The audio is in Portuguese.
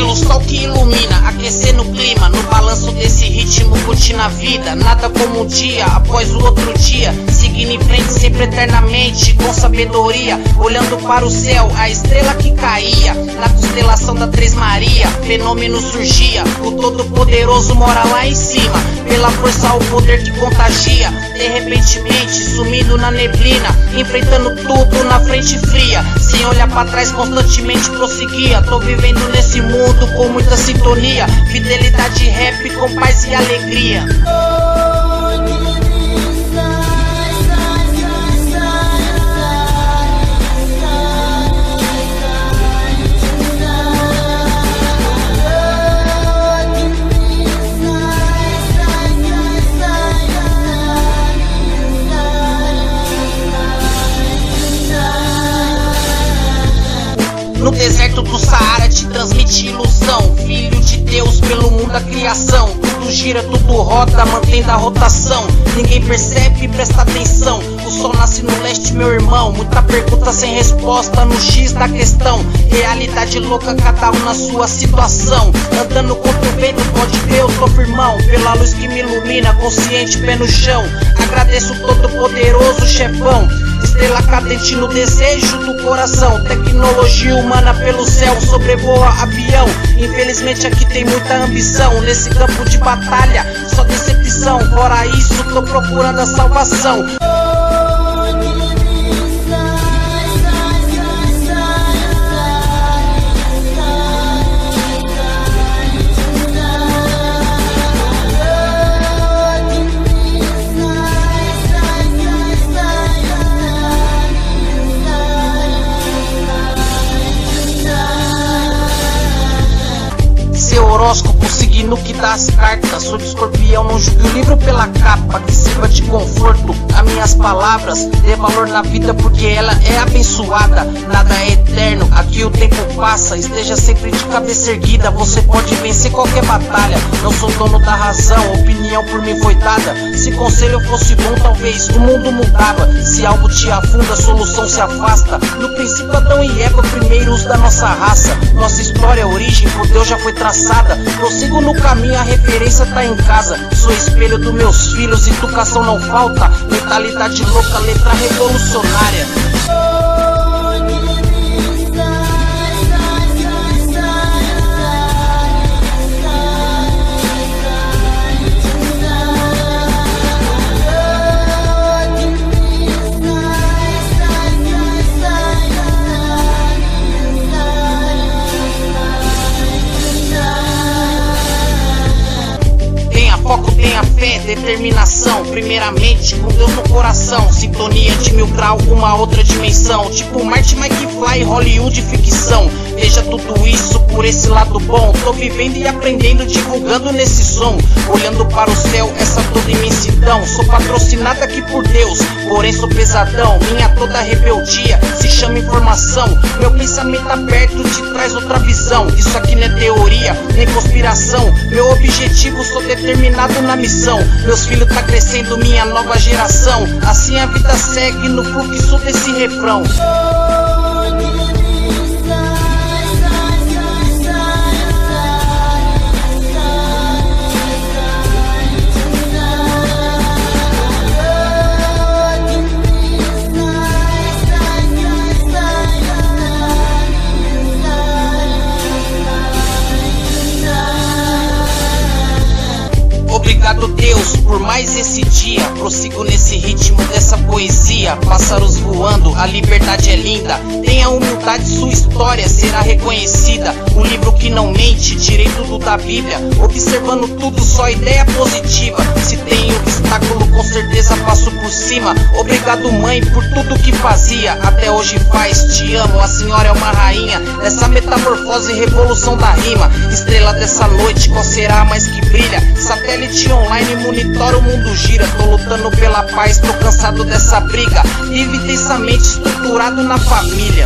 pelo sol que ilumina, aquecendo o clima, no balanço desse ritmo curtindo a vida. Nada como um dia após o outro dia, seguindo em frente sempre eternamente, com sabedoria, olhando para o céu, a estrela que caía, na constelação da Três Maria, fenômeno surgia, o Todo-Poderoso mora lá em cima, pela força o poder que contagia, de repentemente sumindo na neblina, enfrentando tudo na frente fria, sem olhar pra trás constantemente prosseguia. Tô vivendo nesse mundo com muita sintonia, fidelidade rap com paz e alegria. No deserto do Saara te transmite ilusão, filho de Deus pelo mundo da criação. Tudo gira, tudo roda, mantendo a rotação. Ninguém percebe, presta atenção. O sol nasce no leste, meu irmão. Muita pergunta sem resposta no X da questão. Realidade louca, cada um na sua situação. Andando contra o vento, pode ver, eu tô firmão. Pela luz que me ilumina, consciente, pé no chão. Agradeço o Todo-Poderoso chefão. Estrela cadente no desejo do coração. Tecnologia humana pelo céu, sobrevoa avião. Infelizmente aqui tem muita ambição. Nesse campo de batalha, só decepção. Fora isso, tô procurando a salvação. Seu horóscopo signo que dá as cartas. Sou de escorpião, não julgue o livro pela capa. Que sirva de conforto a minhas palavras. Dê valor na vida porque ela é abençoada. Nada é eterno, aqui o tempo passa. Esteja sempre de cabeça erguida, você pode vencer qualquer batalha. Não sou dono da razão, opinião por mim foi dada. Se conselho fosse bom, talvez o mundo mudava. Se algo te afunda, a solução se afasta. No princípio Adão e Eva, primeiros da nossa raça. Nossa história, origem por Deus já foi traçada. Prossigo no caminho, a referência tá em casa. Sou espelho dos meus filhos, educação não falta. Mentalidade louca, letra revolucionária. Foco, tenha fé, determinação. Primeiramente com Deus no coração. Sintonia de 1000 graus, uma outra dimensão. Tipo Marty McFly, Hollywood ficção. Veja tudo isso por esse lado bom. Tô vivendo e aprendendo, divulgando nesse som. Olhando para o céu, essa toda imensidão. Sou patrocinado aqui por Deus, porém sou pesadão. Minha toda rebeldia se chama informação. Meu pensamento aberto te traz outra visão. Isso aqui não é teoria, nem conspiração. Meu objetivo, sou determinado na missão. Meus filhos tá crescendo, minha nova geração. Assim a vida segue no fluxo desse refrão. Obrigado Deus por mais esse dia. Prossigo nesse ritmo dessa poesia. Pássaros voando, a liberdade é linda. Tenha humildade, sua história será reconhecida. Um livro que não mente, tirei tudo da Bíblia. Observando tudo, só ideia positiva. Se tem obstáculo, com certeza passo por cima. Obrigado mãe por tudo que fazia, até hoje faz. Te amo, a senhora é uma rainha dessa metamorfose e revolução da rima. Estrela dessa noite, qual será a mais que brilha? Satélite online, monitora, o mundo gira. Tô lutando pela paz, tô cansado dessa briga. Vive intensamente estruturado na família.